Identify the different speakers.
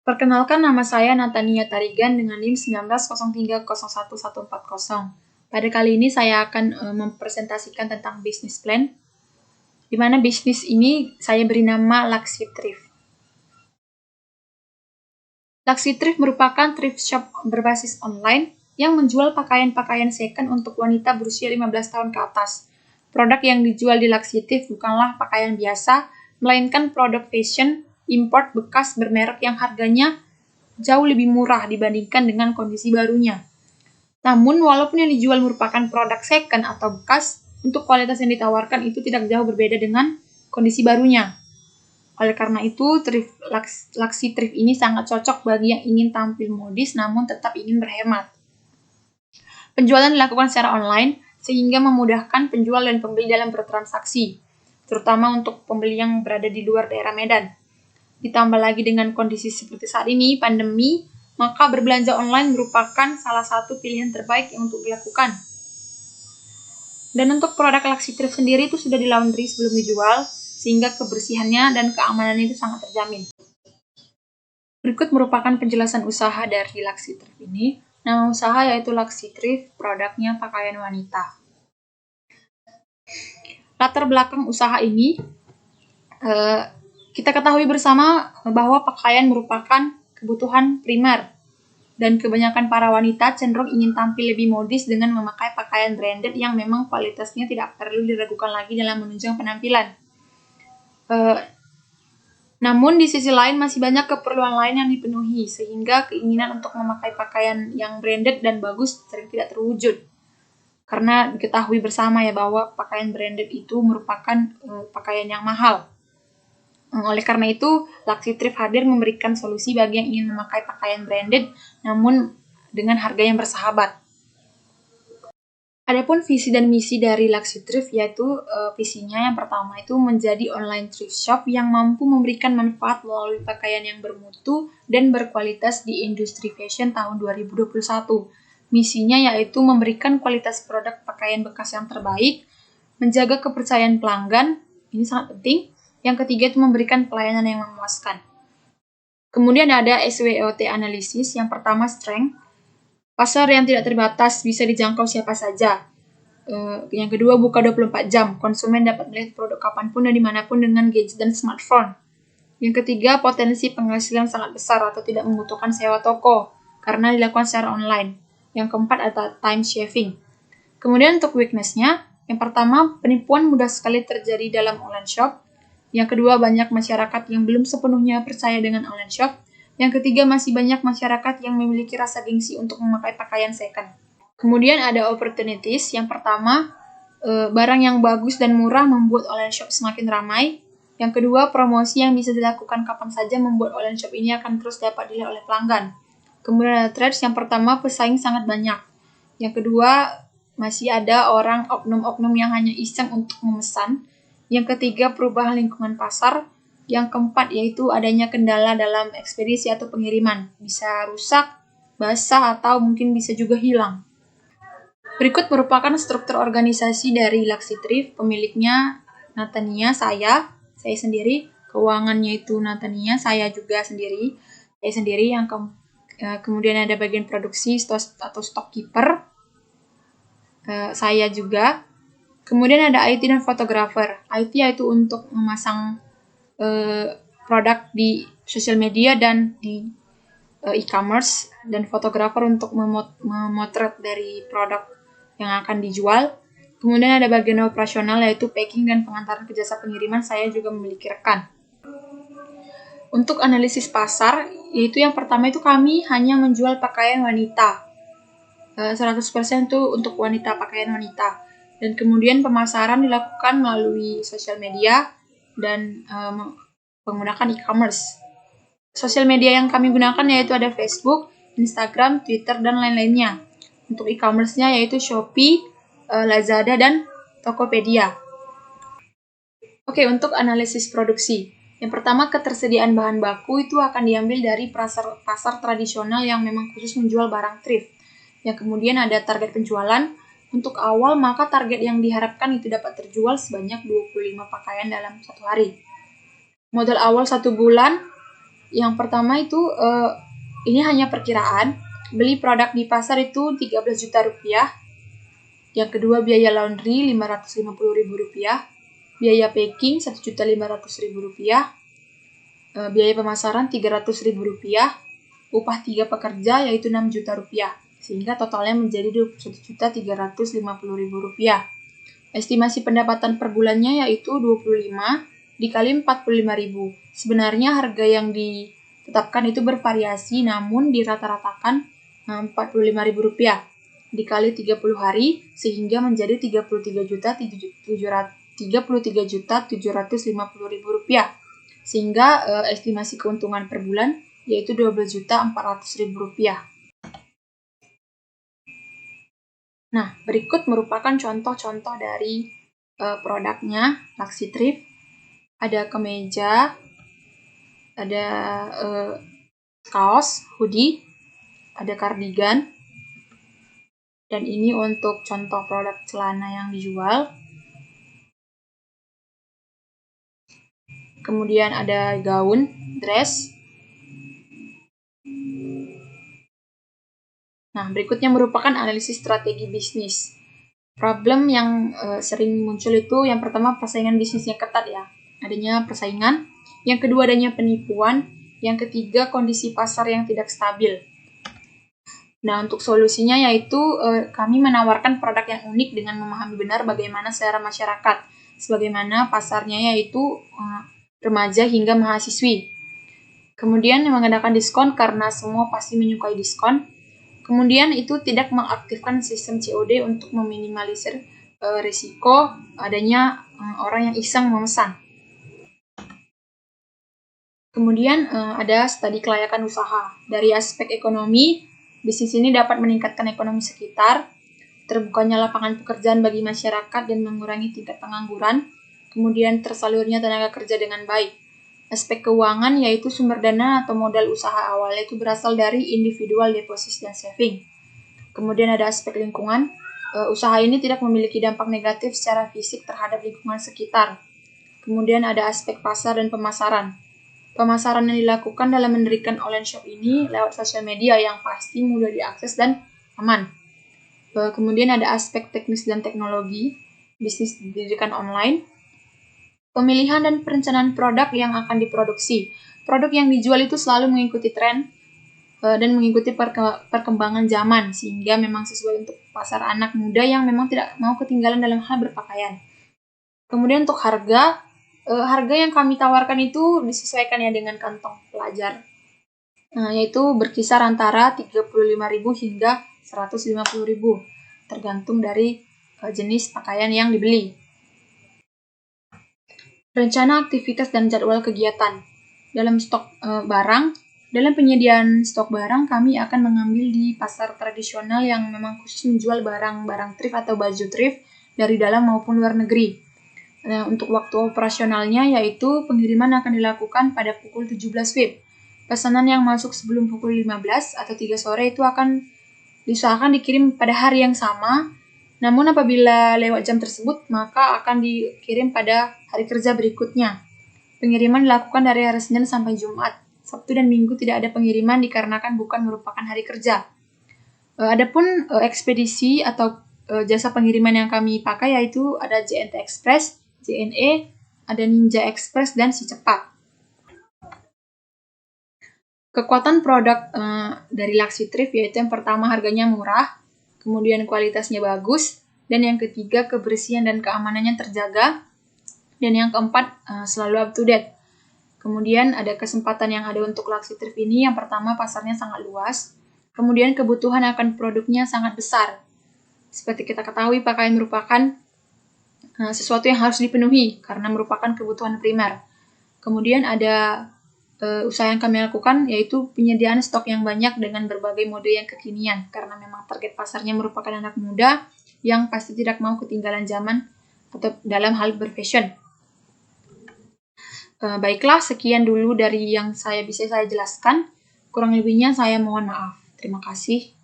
Speaker 1: Perkenalkan, nama saya Natania Tarigan dengan NIM 1903011140. Pada kali ini saya akan mempresentasikan tentang bisnis plan, di mana bisnis ini saya beri nama Laxi Thrift. Laxi Thrift merupakan thrift shop berbasis online yang menjual pakaian-pakaian second untuk wanita berusia 15 tahun ke atas. Produk yang dijual di Laxi Thrift bukanlah pakaian biasa, melainkan produk fashion import bekas bermerek yang harganya jauh lebih murah dibandingkan dengan kondisi barunya. Namun, walaupun yang dijual merupakan produk second atau bekas, untuk kualitas yang ditawarkan itu tidak jauh berbeda dengan kondisi barunya. Oleh karena itu, Laxi Thrift ini sangat cocok bagi yang ingin tampil modis namun tetap ingin berhemat. Penjualan dilakukan secara online, sehingga memudahkan penjual dan pembeli dalam bertransaksi, terutama untuk pembeli yang berada di luar daerah Medan. Ditambah lagi dengan kondisi seperti saat ini, pandemi, maka berbelanja online merupakan salah satu pilihan terbaik yang untuk dilakukan. Dan untuk produk Laxi Thrift sendiri itu sudah di-laundry sebelum dijual, sehingga kebersihannya dan keamanannya itu sangat terjamin. Berikut merupakan penjelasan usaha dari Laxi Thrift ini. Nama usaha yaitu Laxi Thrift, produknya pakaian wanita. Latar belakang usaha ini, kita ketahui bersama bahwa pakaian merupakan kebutuhan primer, dan kebanyakan para wanita cenderung ingin tampil lebih modis dengan memakai pakaian branded yang memang kualitasnya tidak perlu diragukan lagi dalam menunjang penampilan. Namun di sisi lain masih banyak keperluan lain yang dipenuhi, sehingga keinginan untuk memakai pakaian yang branded dan bagus sering tidak terwujud. Karena diketahui bersama ya bahwa pakaian branded itu merupakan pakaian yang mahal. Oleh karena itu, Laxi Thrift hadir memberikan solusi bagi yang ingin memakai pakaian branded namun dengan harga yang bersahabat. Adapun visi dan misi dari Laxi Thrift yaitu visinya yang pertama itu menjadi online thrift shop yang mampu memberikan manfaat melalui pakaian yang bermutu dan berkualitas di industri fashion tahun 2021. Misinya yaitu memberikan kualitas produk pakaian bekas yang terbaik, menjaga kepercayaan pelanggan, ini sangat penting. Yang ketiga itu memberikan pelayanan yang memuaskan. Kemudian ada SWOT analisis. Yang pertama strength. Pasar yang tidak terbatas, bisa dijangkau siapa saja. Yang kedua buka 24 jam. Konsumen dapat melihat produk kapanpun dan dimanapun dengan gadget dan smartphone. Yang ketiga potensi penghasilan sangat besar atau tidak membutuhkan sewa toko karena dilakukan secara online. Yang keempat ada time saving. Kemudian untuk weakness-nya, yang pertama penipuan mudah sekali terjadi dalam online shop. Yang kedua, banyak masyarakat yang belum sepenuhnya percaya dengan online shop. Yang ketiga, masih banyak masyarakat yang memiliki rasa gengsi untuk memakai pakaian second. Kemudian ada opportunities. Yang pertama, barang yang bagus dan murah membuat online shop semakin ramai. Yang kedua, promosi yang bisa dilakukan kapan saja membuat online shop ini akan terus dapat dilihat oleh pelanggan. Kemudian ada threats. Yang pertama, pesaing sangat banyak. Yang kedua, masih ada orang oknum-oknum yang hanya iseng untuk memesan. Yang ketiga, perubahan lingkungan pasar. Yang keempat, yaitu adanya kendala dalam ekspedisi atau pengiriman. Bisa rusak, basah, atau mungkin bisa juga hilang. Berikut merupakan struktur organisasi dari Laxi Thrift. Pemiliknya Natania, saya sendiri. Keuangannya itu Natania, saya juga sendiri. Saya sendiri. Kemudian ada bagian produksi atau stock keeper. Saya juga. Kemudian ada IT dan fotografer. IT yaitu untuk memasang produk di sosial media dan di e-commerce, dan fotografer untuk memotret dari produk yang akan dijual. Kemudian ada bagian operasional yaitu packing dan pengantaran ke jasa pengiriman, saya juga memiliki rekan. Untuk analisis pasar, yaitu yang pertama itu kami hanya menjual pakaian wanita. 100% itu untuk wanita, pakaian wanita. Dan kemudian pemasaran dilakukan melalui sosial media dan menggunakan e-commerce. Sosial media yang kami gunakan yaitu ada Facebook, Instagram, Twitter, dan lain-lainnya. Untuk e-commerce-nya yaitu Shopee, Lazada, dan Tokopedia. Oke, untuk analisis produksi. Yang pertama, ketersediaan bahan baku itu akan diambil dari pasar tradisional yang memang khusus menjual barang thrift. Yang kemudian ada target penjualan. Untuk awal, maka target yang diharapkan itu dapat terjual sebanyak 25 pakaian dalam satu hari. Modal awal 1 bulan, Yang pertama itu ini hanya perkiraan. Beli produk di pasar itu 13 juta rupiah. Yang kedua biaya laundry Rp550.000. Biaya packing Rp1.500.000. Biaya pemasaran Rp300.000. Upah 3 pekerja yaitu Rp6 juta. Sehingga totalnya menjadi Rp21.350.000. Estimasi pendapatan per bulannya yaitu 25 dikali 45.000. Sebenarnya harga yang ditetapkan itu bervariasi, namun dirata-ratakan Rp45.000 dikali 30 hari sehingga menjadi Rp33.750.000. Sehingga estimasi keuntungan per bulan yaitu Rp12.400.000. Nah, berikut merupakan contoh-contoh dari produknya Luxy Thrift. Ada kemeja, ada kaos, hoodie, ada kardigan, dan ini untuk contoh produk celana yang dijual. Kemudian ada gaun, dress. Nah, berikutnya merupakan analisis strategi bisnis. Problem yang sering muncul itu yang pertama persaingan bisnisnya ketat ya. Adanya persaingan. Yang kedua adanya penipuan. Yang ketiga kondisi pasar yang tidak stabil. Nah, untuk solusinya yaitu kami menawarkan produk yang unik dengan memahami benar bagaimana selera masyarakat. Sebagaimana pasarnya yaitu remaja hingga mahasiswi. Kemudian mengadakan diskon karena semua pasti menyukai diskon. Kemudian itu tidak mengaktifkan sistem COD untuk meminimalisir risiko adanya orang yang iseng memesan. Kemudian ada studi kelayakan usaha. Dari aspek ekonomi, bisnis ini dapat meningkatkan ekonomi sekitar, terbukanya lapangan pekerjaan bagi masyarakat dan mengurangi tingkat pengangguran, kemudian tersalurnya tenaga kerja dengan baik. Aspek keuangan yaitu sumber dana atau modal usaha awalnya itu berasal dari individual deposit dan saving. Kemudian ada aspek lingkungan. Usaha ini tidak memiliki dampak negatif secara fisik terhadap lingkungan sekitar. Kemudian ada aspek pasar dan pemasaran. Pemasaran yang dilakukan dalam mendirikan online shop ini lewat sosial media yang pasti mudah diakses dan aman. Kemudian ada aspek teknis dan teknologi. Bisnis didirikan online. Pemilihan dan perencanaan produk yang akan diproduksi. Produk yang dijual itu selalu mengikuti tren dan mengikuti perkembangan zaman sehingga memang sesuai untuk pasar anak muda yang memang tidak mau ketinggalan dalam hal berpakaian. Kemudian untuk harga yang kami tawarkan itu disesuaikan ya dengan kantong pelajar, yaitu berkisar antara 35.000 hingga 150.000 tergantung dari jenis pakaian yang dibeli. Rencana aktivitas dan jadwal kegiatan. Dalam penyediaan stok barang, kami akan mengambil di pasar tradisional yang memang khusus menjual barang-barang thrift atau baju thrift dari dalam maupun luar negeri. Nah, untuk waktu operasionalnya yaitu pengiriman akan dilakukan pada pukul 17 WIB. Pesanan yang masuk sebelum pukul 15 atau 3 sore itu akan diusahakan dikirim pada hari yang sama. Namun apabila lewat jam tersebut, maka akan dikirim pada hari kerja berikutnya. Pengiriman dilakukan dari hari Senin sampai Jumat. Sabtu dan Minggu tidak ada pengiriman dikarenakan bukan merupakan hari kerja. Adapun ekspedisi atau jasa pengiriman yang kami pakai yaitu ada JNT Express, JNE, ada Ninja Express, dan Si Cepat. Kekuatan produk dari Luxy Thrift yaitu yang pertama harganya murah, kemudian kualitasnya bagus, dan yang ketiga kebersihan dan keamanannya terjaga, dan yang keempat selalu up to date. Kemudian ada kesempatan yang ada untuk Luxy Thrift ini, yang pertama pasarnya sangat luas, kemudian kebutuhan akan produknya sangat besar. Seperti kita ketahui, pakaian merupakan sesuatu yang harus dipenuhi karena merupakan kebutuhan primer. Kemudian ada usaha yang kami lakukan yaitu penyediaan stok yang banyak dengan berbagai mode yang kekinian karena memang target pasarnya merupakan anak muda yang pasti tidak mau ketinggalan zaman atau dalam hal berfashion. Baiklah, sekian dulu dari yang bisa saya jelaskan. Kurang lebihnya saya mohon maaf. Terima kasih.